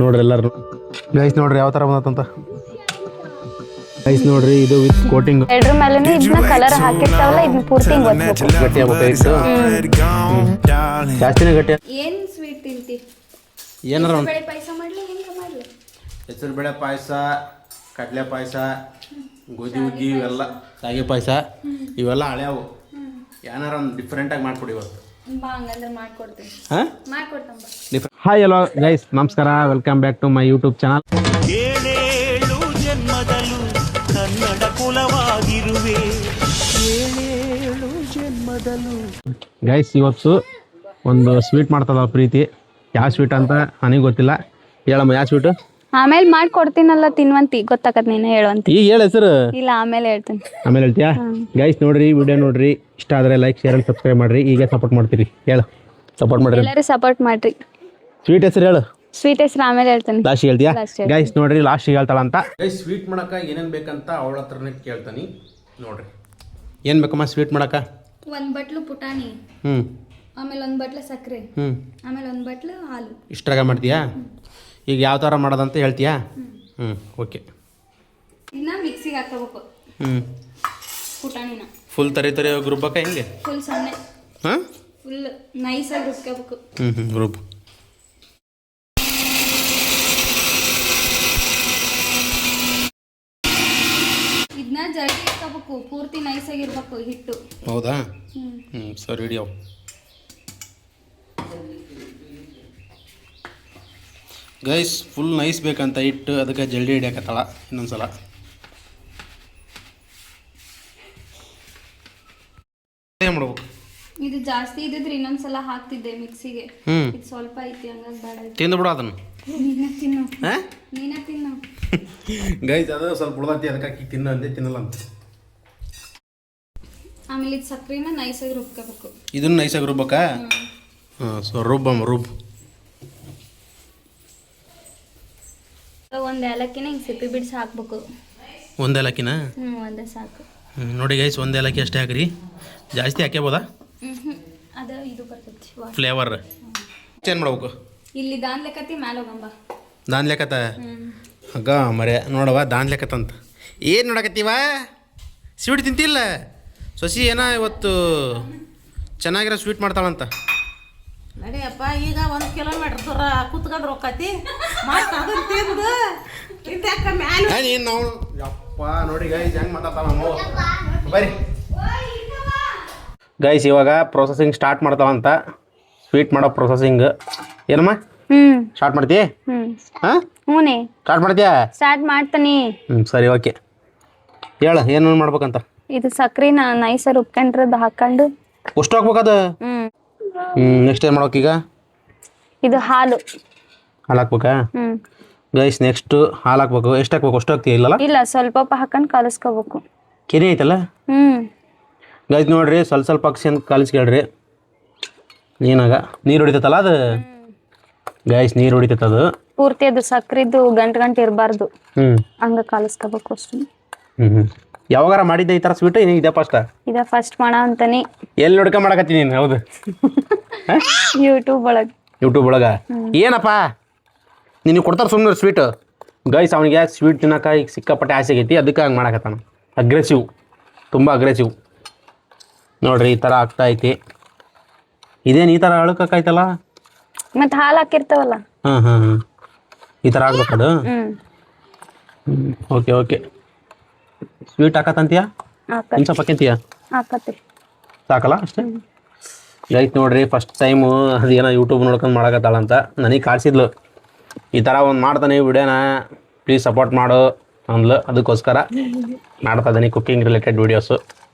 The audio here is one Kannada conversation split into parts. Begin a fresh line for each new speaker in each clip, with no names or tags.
ನೋಡ್ರಿ ಎಲ್ಲರೂ ಗೈಸ್ ನೋಡ್ರಿ ಯಾವ ಥರ ಬಂದತ್ತಂತ ಗೈಸ್ ನೋಡ್ರಿ ಇದು ವಿತ್ ಕೋಟಿಂಗ್
ಎಡ್ರ ಮೇಲೆನೂ ಇದನ್ನ ಕಲರ್ ಹಾಕಿರ್ತಾವಲ್ಲ ಇದನ್ನ ಪೂರ್ತಿ ಹಿಂಗ್ ಒತ್ಬೇಕು.
ಗಟ್ಟಿ ಆಗ್ಬೇಕಾಗಿತ್ತು ಜಾಸ್ತಿನೇ ಗಟ್ಟಿ.
ಏನ್ ಸ್ವೀಟ್ ತಿಂತಿ?
ಏನಾರ
ಬೇಳೆ ಪಾಯಸ ಮಾಡ್ಲಿ ಹೆಂಗ ಮಾಡ್ಲಿ?
ಹೆಸರು ಬೇಳೆ ಪಾಯಸ, ಕಡಲೆ ಪಾಯಸ, ಗೋಧಿ ಹುಗ್ಗಿ ಇವೆಲ್ಲ, ಶಾವಿಗೆ ಪಾಯಸ ಇವೆಲ್ಲ ಹಳೆಯವು. ಏನಾರ ಒಂದು ಡಿಫ್ರೆಂಟಾಗಿ ಮಾಡ್ಕೊಡಿ ಇವತ್ತು.
ಬಾ ಹಂಗಂದ್ರೆ ಮಾಡ್ಕೊಡ್ತೀನಿ.
ಹಾಯ್ ಹಲೋ ಗೈಸ್, ನಮಸ್ಕಾರ, welcome back to my YouTube channel.
ಏಳೇಳು ಜನ್ಮದಲ್ಲೂ ಕನ್ನಡ ಕುಲವಾಗಿರುವೆ, ಏಳೇಳು ಜನ್ಮದಲ್ಲೂ.
ಗೈಸ್ ಇವತ್ತು ಒಂದು ಸ್ವೀಟ್ ಮಾಡ್ತದ ಪ್ರೀತಿ. ಯಾವ ಸ್ವೀಟ್ ಅಂತ ನನಗೆ ಗೊತ್ತಿಲ್ಲ. ಹೇಳಮ್ಮ ಯಾವ ಸ್ವೀಟು?
ಆಮೇಲೆ ಮಾಡ್ಕೊಡ್ತೀನಲ್ಲ ತಿನ್ವಂತಿ, ಗೊತ್ತಾಕತ್ ನೀನು ಹೇಳುವಂತಿ.
ಈಗ ಹೇಳ ಹೆಸರು.
ಇಲ್ಲ ಆಮೇಲೆ ಹೇಳ್ತೀನಿ.
ಆಮೇಲೆ ಹೇಳ್ತೀಯಾ? ಗೈಸ್ ನೋಡ್ರಿ ವಿಡಿಯೋ ನೋಡ್ರಿ, ಇಷ್ಟ ಆದರೆ ಲೈಕ್ ಶೇರ್ ಅಂಡ್ ಸಬ್ಸ್ಕ್ರೈಬ್ ಮಾಡ್ರಿ. ಈಗ ಸಪೋರ್ಟ್ ಮಾಡ್ತೀರಿ, ಹೇಳು ಸಪೋರ್ಟ್ ಮಾಡ್ರಿ.
ಎಲ್ಲರೂ ಸಪೋರ್ಟ್ ಮಾಡ್ರಿ.
ಸ್ವೀಟ್ ಹೆಸರು ಹೇಳು.
ಸ್ವೀಟ್ ಹೆಸರು ಆಮೇಲೆ ಹೇಳ್ತೀನಿ.
ಲಾಸ್ಟ್ ಹೇಳ್ತೀಯಾ? ಗೈಸ್ ನೋಡ್ರಿ ಲಾಸ್ಟಿಗೆ ಹೇಳ್ತಾಳಂತ. ಗೈಸ್ ಸ್ವೀಟ್ ಮಾಡಕ ಏನೇನು ಬೇಕಂತ ಅವಳ ಹತ್ರನೇ ಕೇಳ್ತಾನಿ. ನೋಡ್ರಿ ಏನು ಬೇಕಮ್ಮ ಸ್ವೀಟ್ ಮಾಡಕ?
ಒಂದು ಬಟ್ಲು ಪುಟಾಣಿ, ಆಮೇಲೆ ಒಂದು ಬಟ್ಲು ಸಕ್ಕರೆ, ಆಮೇಲೆ ಒಂದು ಬಟ್ಲು ಹಾಲು.
ಇಷ್ಟ್ರಾಗ ಮಾಡ್ತೀಯಾ? ಈಗ ಯಾವ ಥರ ಮಾಡೋದಂತ ಹೇಳ್ತೀಯಾ? ಓಕೆ.
ಇದನ್ನ ಮಿಕ್ಸಿಗೆ ಹಾಕೋಬೇಕು. ಪುಟಾಣಿನ
ಫುಲ್ ತರಿ ರುಬ್ಬಕ ಹೆಂಗೆ?
ಫುಲ್ ಸಣ್ಣ,
ಹಾಂ,
ಫುಲ್ ನೈಸಾಗಿ ರುಬ್ಕೋಬೇಕು.
ರುಬ್ಬು.
ಇದನ್ನ ಜಲ್ದಿ ಇಟ್ಕೋಬೇಕು, ಪೂರ್ತಿ ನೈಸಾಗಿರ್ಬೇಕು ಹಿಟ್ಟು.
ಹೌದಾ? ಸರಿ ಹಿಡಿಯೋ. ಗೈಸ್ ಫುಲ್ ನೈಸ್ ಬೇಕಂತ ಇಟ್ಟು ಅದಕ್ಕೆ ಜಲ್ದಿ ಹಿಡಿಯಕತ್ತಳ ಇನ್ನೊಂದ್ಸಲ. ಏನು ಮಾಡ್ಬೇಕು?
ಇದು ಜಾಸ್ತಿ ಇದ್ದಿದ್ರೆ ಇನ್ನೊಂದ್ಸಲ ಹಾಕ್ತಿದ್ದೆ ಮಿಕ್ಸಿಗೆ. ಇದು ಸ್ವಲ್ಪ ಐತಿ ಹಂಗಾಗಿ ಬೇಡ.
ತಿಂದು ಬಿಡು ಅದನ್ನು.
ನೀನೇ ತಿನ್ನು.
ಗೈಸ್ ಅದು ಸ್ವಲ್ಪ ಉಳ್ದತಿ, ಅದಕ್ಕೆ ಹಾಕಿ ತಿನ್ನು ಅಂದೆ, ತಿನ್ನಲ್ಲ ಅಂತ.
ಆಮೇಲೆ ಇದು ಸಕ್ಕರೆನ ನೈಸಾಗಿ ರುಬ್ಕೋಬೇಕು.
ಇದನ್ನ ನೈಸಾಗಿ ರುಬ್ಬಕ್ಕ? ಹಾಂ, ಸೊ ರುಬ್ಬಮ್ಮ ರುಬ್ಬು.
ಒಂದು ಏಲಕ್ಕಿನ ಹಿಂಗೆ ಸಿಪ್ಪಿ ಬಿಡಿಸಿ ಹಾಕ್ಬೇಕು.
ಒಂದು ಏಲಕ್ಕಿನ?
ಒಂದೇ ಸಾಕು.
ನೋಡಿ ಗೈಸ್, ಒಂದು ಏಲಕ್ಕಿ ಅಷ್ಟೇ ಹಾಕ್ರಿ, ಜಾಸ್ತಿ ಹಾಕ್ಯಬೋದಾ?
ಅದು ಇದು ಬರ್ತೈತಿ
ಫ್ಲೇವರ್. ಏನು ಮಾಡ್ಬೇಕು?
ಇಲ್ಲಿ ದಾನ್ಲೆಕತ್ತಿ ಮ್ಯಾಲ ಹೋಗಂಬ.
ದಾನ್ಲೆಕತ್ತ ಅಗ್ಗ ಮರೆ ನೋಡವ, ದಾನ್ಲೆಕತ್ತಂತ ಏನು ನೋಡಕತ್ತೀವ? ಸ್ವೀಟ್ ತಿಂತಿಲ್ಲ ಸೊಸಿ? ಏನೋ ಇವತ್ತು ಚೆನ್ನಾಗಿರೋ ಸ್ವೀಟ್ ಮಾಡ್ತಾಳಂತ.
ನಡಿಯಪ್ಪ, ಈಗ 1 ಕಿಲೋಮೀಟರ್ ದೂರ ಕೂತ್ಕೊಂಡು ಹೋಗತಿ ಮತ್ತೆ ಅದನ್ನ ತಿಂದು ತಿಂದ್ಯಾಕ ಮ್ಯಾಲ
ನೀನು ನಾವು ಯಪ್ಪ ನೋಡಿ ಗೈಸ್ ಹೆಂಗೆ ಮಾತಾಡ್ತಾವ ನಮ್ಮ ಬರ್ರಿ. ಗೈಸ್ ಇವಾಗ ಪ್ರೊಸೆಸಿಂಗ್ ಸ್ಟಾರ್ಟ್ ಮಾಡ್ತಾವಂತ, ಸ್ವೀಟ್ ಮಾಡೋ ಪ್ರೊಸೆಸಿಂಗ್. ಏನಮ್ಮ ಸ್ಟಾರ್ಟ್ ಮಾಡ್ತೀಯ? ಹಾಂ
ಹ್ಞೂನೇ
ಸ್ಟಾರ್ಟ್ ಮಾಡ್ತೀಯಾ?
ಸ್ಟಾರ್ಟ್ ಮಾಡ್ತಾನಿ.
ಸರಿ ಓಕೆ, ಹೇಳ ಏನು ಮಾಡ್ಬೇಕಂತ.
ಇದು ಸಕ್ರಿನ ನೈಸಾಗಿ ರುಬ್ಕೊಂಡ್ರದ್ದು ಹಾಕೊಂಡು
ಅಷ್ಟು ಹಾಕ್ಬೇಕದು. ನೆಕ್ಸ್ಟ್ ಏನು ಮಾಡ್ಬೇಕು ಈಗ?
ಇದು ಹಾಲು
ಹಾಕ್ಬೇಕಾ? ಗೈಸ್ ನೆಕ್ಸ್ಟ್ ಹಾಲು ಹಾಕ್ಬೇಕು. ಎಷ್ಟು ಹಾಕ್ಬೇಕು? ಅಷ್ಟು ಹಾಕ್ತೀಯ? ಇಲ್ಲಲ್ಲ,
ಇಲ್ಲ ಸ್ವಲ್ಪ ಹಾಕೊಂಡು ಕಲಿಸ್ಕೋಬೇಕು.
ಕೆನೆ ಐತಲ್ಲ. ಗೈಸ್ ನೋಡ್ರಿ, ಸ್ವಲ್ಪ ಅಕ್ಷಿ ಅಂತ ಕಲಿಸ್ಕೇಳ್ರಿ. ಏನಾಗ ನೀರು ಹೊಡಿತೈತಲ್ಲ ಅದು. ಗೈಸ್ ನೀರು ಹೊಡಿತೈತೆ ಅದು
ಪೂರ್ತಿ. ಅದು ಸಕ್ರಿದ್ದು ಗಂಟು ಇರಬಾರ್ದು, ಹಂಗ ಕಲಿಸ್ಕೋಬೇಕು ಅಷ್ಟು.
ಯಾವಾಗಾರ ಮಾಡಿದ್ದೆ ಈ ಥರ ಸ್ವೀಟ್? ಇದೆ ಫಸ್ಟ್?
ಇದ ಫಸ್ಟ್ ಮಾಡ ಅಂತಾನೆ.
ಎಲ್ಲಿ ನೋಡ್ಕ ಮಾಡಕತ್ತೀನಿ ನೀನು? ಹೌದು,
ಯೂಟ್ಯೂಬ್ ಒಳಗ.
ಏನಪ್ಪ ನಿನಗೆ ಕೊಡ್ತಾರೆ ಸುಮ್ಮನೆ ಸ್ವೀಟ್? ಗೈಸ್ ಅವನಿಗೆ ಸ್ವೀಟ್ ತಿನ್ನಕ ಈಗ ಸಿಕ್ಕಾಪಟ್ಟೆ ಆಸೆ ಆಗೈತಿ, ಅದಕ್ಕೆ ಹಂಗೆ ಮಾಡಕತ್ತಾನ. ಅಗ್ರೆಸಿವ್, ತುಂಬ ಅಗ್ರೆಸಿವ್. ನೋಡ್ರಿ ಈ ಥರ ಆಗ್ತಾ ಐತಿ. ಇದೇನು ಈ ಥರ ಅಳಕಾಯ್ತಲ್ಲ?
ಮತ್ತೆ ಹಾಲು ಹಾಕಿರ್ತಾವಲ್ಲ.
ಹಾಂ ಈ ಥರ ಆಗ್ಬೇಕದು. Okay sweet ಹಾಕತ್ತಂತೀಯ? ಇನ್ನು ಸ್ವಲ್ಪ ಹಾಕಂತೀಯ?
ಹಾಕತ್ತೆ
ಸಾಕಲ್ಲ ಅಷ್ಟೇ. ಗೈಸ್ ನೋಡ್ರಿ ಫಸ್ಟ್ ಟೈಮು ಅದೇನೋ ಯೂಟ್ಯೂಬ್ ನೋಡ್ಕೊಂಡು ಮಾಡಕತ್ತಾಳಂತ. ನನಗೆ ಕಾಡ್ಸಿದ್ಲು ಈ ಥರ ಒಂದು ಮಾಡ್ತಾನೆ ವಿಡಿಯೋನ, ಪ್ಲೀಸ್ ಸಪೋರ್ಟ್ ಮಾಡು ಅಂದ್ಲು. ಅದಕ್ಕೋಸ್ಕರ ಮಾಡ್ತಾ ಇದ್ದೀನಿ ಕುಕ್ಕಿಂಗ್ ರಿಲೇಟೆಡ್ ವೀಡಿಯೋಸು.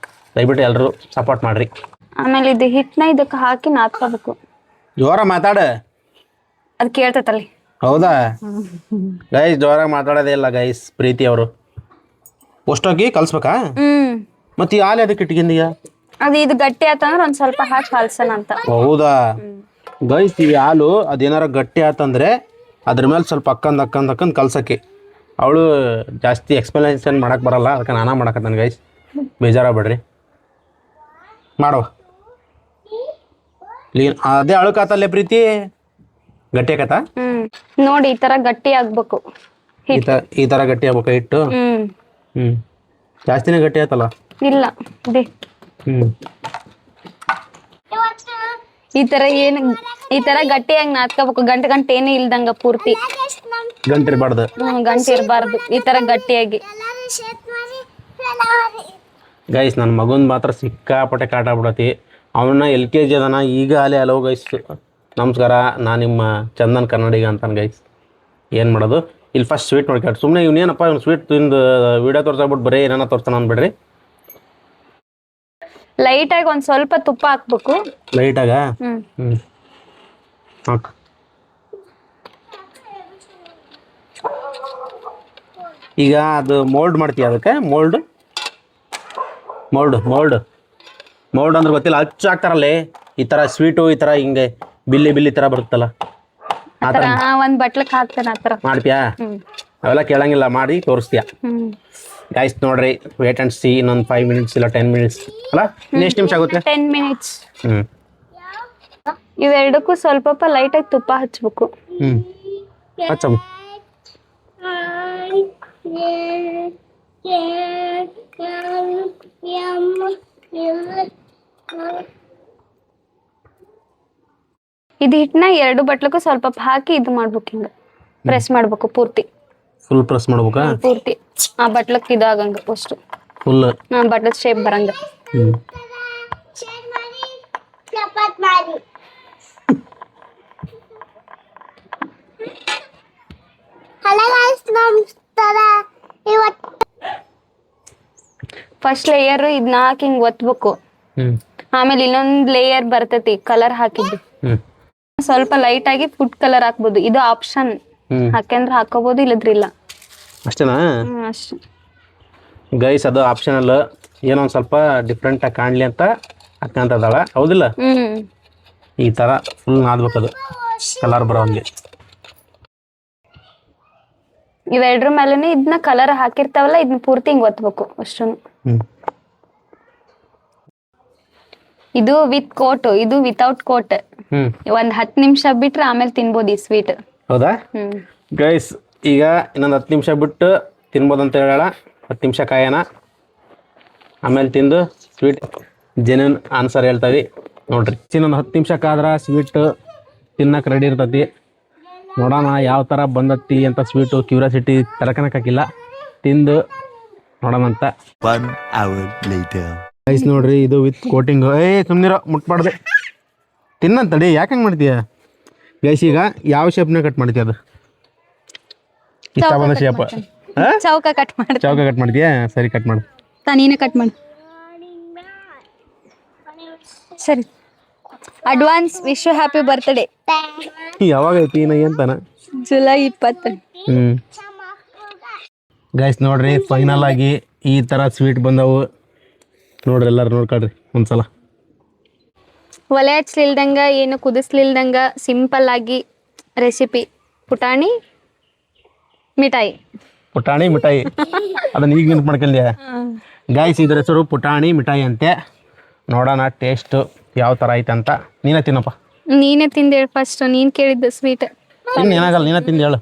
ದಯವಿಟ್ಟು ಎಲ್ಲರೂ ಸಪೋರ್ಟ್ ಮಾಡಿರಿ.
ಆಮೇಲೆ ಇದು ಹಿಟ್ಟನ್ನ ಇದಕ್ಕೆ ಹಾಕಿ ನಾದ್ಕೋಬೇಕು.
ಜೋರ ಮಾತಾಡ,
ಅದು ಕೇಳ್ತೈತಲ್ಲಿ.
ಹೌದಾ? ಗೈಸ್ ಜೋರಾಗಿ ಮಾತಾಡೋದೇ ಇಲ್ಲ ಗೈಸ್. ಪ್ರೀತಿ ಅವರು ಅಷ್ಟೋಗಿ ಕಲಿಸ್ಬೇಕಾ? ಮತ್ತೆ ಈ ಹಾಲು ಅದಕ್ಕೆ ಇಟ್ಕೊಂಡಿಯ?
ಅದು ಇದು ಗಟ್ಟಿ ಆತಂದ್ರೆ ಒಂದು ಸ್ವಲ್ಪ ಹಾಕಿ ಕಲ್ಸೋಣ ಅಂತ.
ಹೌದಾ? ಗೈಸ್ ಈ ಹಾಲು ಅದೇನಾರ ಗಟ್ಟಿ ಆತಂದ್ರೆ ಅದ್ರ ಮೇಲೆ ಸ್ವಲ್ಪ ಅಕ್ಕಂದು ಕಲ್ಸಕ್ಕೆ. ಅವಳು ಜಾಸ್ತಿ ಎಕ್ಸ್ಪ್ಲನೇಷನ್ ಮಾಡಕ್ಕೆ ಬರಲ್ಲ, ಅದಕ್ಕೆ ನಾನಾ ಮಾಡಕತ್ತಾನೆ ಗೈಸ್, ಬೇಜಾರಾಗ್ಬೇಡ್ರಿ. ಮಾಡುವ ಅದೇ ಅಳುಕಾತಲ್ಲೇ ಪ್ರೀತಿ. ಗಟ್ಟಿ ಆಕತ್ತಾ?
ನೋಡಿ ಈ ತರ ಗಟ್ಟಿ ಆಗ್ಬೇಕು.
ಈ ತರ ಗಟ್ಟಿ ಆಗ್ಬೇಕಾ ಹಿಟ್ಟು? ಜಾಸ್ತಿನೇ ಗಟ್ಟಿ ಆಯ್ತಲ್ಲ.
ಇಲ್ಲ ಅದೇ ಈ ತರ ಗಟ್ಟಿಯಾಗಿ ನಾದ್ಕೋಬೇಕು. ಗಂಟೆ ಏನೂ ಇಲ್ದಂಗ ಪೂರ್ತಿ
ಗಂಟೆ ಇರಬಾರ್ದು.
ಗಂಟೆ ಇರಬಾರ್ದು. ಈ ತರ ಗಟ್ಟಿಯಾಗಿ.
ಗೈಸ್ ನನ್ನ ಮಗನ್ ಮಾತ್ರ ಸಿಕ್ಕಾಪಟ್ಟೆ ಕಾಟ ಬಿಡತಿ. ಅವನ್ನ LKG ಅದನ ಈಗ ಹಲೋ ಗೈಸ್. ನಮಸ್ಕಾರ, ನಾನು ನಿಮ್ಮ ಚಂದನ್ ಕನ್ನಡಿಗ ಅಂತಾನೆ ಗೈಸ್. ಏನು ಮಾಡೋದು, ಇಲ್ಲಿ ಫಸ್ಟ್ ಸ್ವೀಟ್ ನೋಡ್ಕೊಂಡು ಸುಮ್ಮನೆ ಇವನೇನಪ್ಪ ಇವ್ನು ಸ್ವೀಟ್ ತಿಂದು ವೀಡಿಯೋ ತೋರ್ಸಾಕ್ಬಿಟ್ಟು ಬರೀ ಏನಾನ ತೋರ್ತಾನ ಅಂದ್ಬಿಡ್ರಿ.
ಲೈಟಾಗಿ ಒಂದು ಸ್ವಲ್ಪ ತುಪ್ಪ ಹಾಕ್ಬೇಕು.
ಲೈಟಾಗ ಹಾಕು. ಈಗ ಅದು ಮೋಲ್ಡ್ ಮಾಡ್ತೀಯ ಅದಕ್ಕೆ? ಮೋಲ್ಡ್ ಅಂದ್ರೆ ಗೊತ್ತಿಲ್ಲ, ಅಚ್ಚು ಹಾಕ್ತಾರಲ್ಲೇ ಈ ಥರ ಸ್ವೀಟು, ಈ ಥರ ಹಿಂಗೆ ಬಿಲ್ಲಿ ಥರ ಬರುತ್ತಲ್ಲ ಆ ಥರ
ಒಂದು ಬಟ್ಲಕ್ಕೆ ಹಾಕ್ತೇನೆ. ಆ ಥರ ಮಾಡ್ತೀಯಾ?
ಅವೆಲ್ಲ ಕೇಳಂಗಿಲ್ಲ, ಮಾಡಿ ತೋರಿಸ್ತೀಯ. ಗೈಸ್ ನೋಡ್ರಿ, ವೇಟ್ ಅಂಡ್ ಸಿ. ಇನ್ನೊಂದು 5 ಮಿನಿಟ್ಸ್ ಇಲ್ಲ 10 ಮಿನಿಟ್ಸ್ ಅಲ್ಲ, ಎಷ್ಟು ನಿಮಿಷ ಆಗುತ್ತೆ?
10 ಮಿನಿಟ್ಸ್. ಇವೆರಡಕ್ಕೂ ಸ್ವಲ್ಪ ಲೈಟಾಗಿ ತುಪ್ಪ ಹಚ್ಬೇಕು.
ಹಚ್ಚಮ್ಮ.
ಇದು ಹಿಟ್ಟನ್ನ 2 ಬಟ್ಲಕ್ಕೂ ಸ್ವಲ್ಪ ಹಾಕಿ ಇದು ಮಾಡ್ಬೇಕು. ಹಿಂಗ ಪ್ರೆಸ್ ಮಾಡ್ಬೇಕು ಪೂರ್ತಿ.
ಫುಲ್ ಪ್ರೆಸ್ ಮಾಡ್ಬೇಕಾ?
ಪೂರ್ತಿ ಆ ಬಟ್ಲಕ್ಕೆ ಇದು ಆಗಂಗ ಅಷ್ಟು
ಫುಲ್
ಬಟ್ಲದ ಶೇಪ್ ಬರಂಗ. ಫಸ್ಟ್ ಲೇಯರ್ ಇದನ್ನ ಹಾಕಿ ಹಿಂಗ್ ಒತ್ಬೇಕು. ಆಮೇಲೆ ಇನ್ನೊಂದ್ ಲೇಯರ್ ಬರ್ತೈತಿ ಕಲರ್ ಹಾಕಿದ್ದು. ಸ್ವಲ್ಪ ಲೈಟ್ ಆಗಿ ಫುಡ್ ಕಲರ್ ಹಾಕ್ಬೋದು. ಇದು ಆಪ್ಷನ್, ಹಾಕಂದ್ರೆ ಹಾಕೋಬಹುದು, ಇಲ್ಲದ್ರೆ ಇಲ್ಲ.
ಅಷ್ಟೇನಾ?
ಅಷ್ಟೇ
ಗೈಸ್, ಅದು ಆಪ್ಷನಲ್. ಏನೋ ಒಂದು ಸ್ವಲ್ಪ ಡಿಫ್ರೆಂಟ್ ಆಗಿ ಕಾಣ್ಲಿ ಅಂತ ಹಾಕಂತದಾಳ, ಹೌದಿಲ್ಲ? ಈ ತರ ಫುಲ್ ನಾದ್ಬೇಕದು ಕಲರ್ ಬರೋ ಹಂಗೆ.
ಇವೆರಡ್ರ ಮೇಲೆನೆ ಇದನ್ನ ಕಲರ್ ಹಾಕಿರ್ತಾವಲ್ಲ, ಇದನ್ನ ಪೂರ್ತಿ ಹಿಂಗ್ ಒತ್ಬೇಕು ಅಷ್ಟು. ಇದು ವಿತ್ ಕೋಟ್, ಇದು ವಿತೌಟ್ ಕೋಟ್. ಒಂದ್ 10 ನಿಮಿಷ ಬಿಟ್ರೆ ಆಮೇಲೆ ತಿನ್ಬೋದು ಈ ಸ್ವೀಟ್.
ಹೌದಾ ಗೈಸ್? ಈಗ ಇನ್ನೊಂದು 10 ನಿಮಿಷ ಬಿಟ್ಟು ತಿನ್ಬೋದು ಅಂತ ಹೇಳ. 10 ನಿಮಿಷ ಕಾಯೋಣ, ಆಮೇಲೆ ತಿಂದು ಸ್ವೀಟ್ ಜೆನ್ಯೂನ್ ಆನ್ಸರ್ ಹೇಳ್ತಾವೆ ನೋಡ್ರಿ. ಇನ್ನೊಂದು 10 ನಿಮಿಷ ಕಾದ್ರೆ ಸ್ವೀಟ್ ತಿನ್ನಕ್ಕೆ ರೆಡಿ ಇರ್ತೈತಿ. ನೋಡೋಣ ಯಾವ ಥರ ಬಂದತ್ತಿ ಅಂತ. ಸ್ವೀಟು ಕ್ಯೂರಿಯಾಸಿಟಿ ತರಕನಕ್ಕಾಗಿಲ್ಲ, ತಿಂದು ನೋಡೋಣ ಅಂತ.
1 hour later.
ಗೈಸ್ ನೋಡ್ರಿ, ಇದು ವಿತ್ ಕೋಟಿಂಗ್. ಸುಮ್ಮನಿರೋ, ಮುಟ್ಬಾರ್ದೆ, ತಿನ್ನಂತಡಿ. ಯಾಕೆ ಹಂಗೆ ಮಾಡ್ತೀಯ ಗೈಸ್? ಈಗ ಯಾವ ಶೇಪ್ನ ಕಟ್ ಮಾಡ್ತೀಯ? ಅದು ಇಷ್ಟ ಬಂದ ಶೇಪ್
ಚೌಕ ಕಟ್
ಮಾಡ್ತೀಯ? ಸರಿ, ಕಟ್ ಮಾಡು.
ನೀನೇ ಕಟ್ ಮಾಡು. ಸರಿ, advance wish you happy birthday.
ಯಾವಾಗ ಐತಿ ಅಂತಾನ?
ಜುಲೈ 20.
ಗೈಸ್ ನೋಡ್ರಿ, ಫೈನಲ್ ಆಗಿ ಈ ಥರ ಸ್ವೀಟ್ ಬಂದವು ನೋಡ್ರಿ. ಎಲ್ಲರೂ ನೋಡ್ಕೊಳ್ರಿ ಒಂದ್ಸಲ.
ಒಲೆ ಹಚ್ಲಿಲ್ದಂಗ, ಏನು ಕುದಿಸ್ಲಿಲ್ದಂಗ ಸಿಂಪಲ್ ಆಗಿ ರೆಸಿಪಿ ಪುಟಾಣಿ ಮಿಠಾಯಿ. ಅದನ್ನ ಈಗ ನೆನ್ಪು ಮಾಡ್ಕೊಂಡ್ಯಾ? ಗೈಸ್, ಇದ್ರ ಹೆಸರು ಪುಟಾಣಿ ಮಿಠಾಯಿ ಅಂತೆ. ನೋಡೋಣ ಟೇಸ್ಟ್ ಯಾವ ಥರ ಐತೆ ಅಂತ. ನೀನೇ ತಿನ್ನಪ್ಪ. ನೀನೇ ತಿಂದು ಹೇಳು ಫಸ್ಟ್. ನೀನು ಕೇಳಿದ್ದು ಸ್ವೀಟ್.
ಏನಾಗಲ್ಲ, ನೀನೇ ತಿಂದು ಹೇಳು.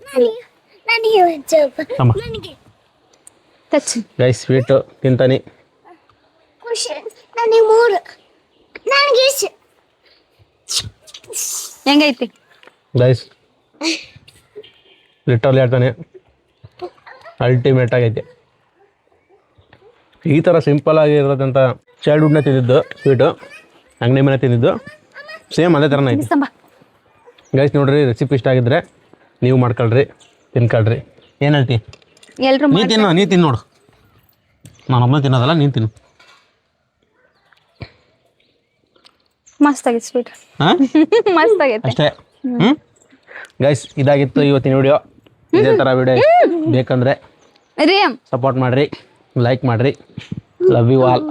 ಗೈಸ್ ಸ್ವೀಟು ತಿಂತಾನೆ.
ಹೆಂಗೈತಿ
ಗೈಸ್? ಲಿಟರ್ಲಿ ಹೇಳ್ತಾನೆ, ಅಲ್ಟಿಮೇಟ್ ಆಗೈತೆ. ಈ ಥರ ಸಿಂಪಲ್ ಆಗಿರೋದಂತ ಚೈಲ್ಡ್ಹುಡ್ನ ತಿಂದಿದ್ದು ಸ್ವೀಟು, ಅಂಗಡಿ ಮನೆ ತಿಂದಿದ್ದು ಸೇಮ್ ಅದೇ ಥರನೇ ಐತಿ. ಗೈಸ್ ನೋಡ್ರಿ, ರೆಸಿಪಿ ಇಷ್ಟ ಆಗಿದ್ರೆ ನೀವು ಮಾಡ್ಕೊಳ್ರಿ, ತಿನ್ಕೊಳ್ರಿ. ಏನು ಹೇಳ್ತಿ? ನೀ ತಿನ್ನು ನೋಡು. ನಾನು ಒಮ್ಮೆ ತಿನ್ನೋದಲ್ಲ, ನೀನು ತಿನ್ನು.
ಮಸ್ತ್ ಆಗೈತೆ ಸ್ವೀಟ್. ಮಸ್ತ್ ಆಗೈತೆ
ಅಷ್ಟೇ. ಗೈಸ್, ಇದಾಗಿತ್ತು ಇವತ್ತಿನ ವಿಡಿಯೋ. ಇದೇ ಥರ ವಿಡಿಯೋ ಬೇಕಂದ್ರೆ ಸಪೋರ್ಟ್ ಮಾಡಿರಿ, ಲೈಕ್ ಮಾಡಿರಿ. Love you all.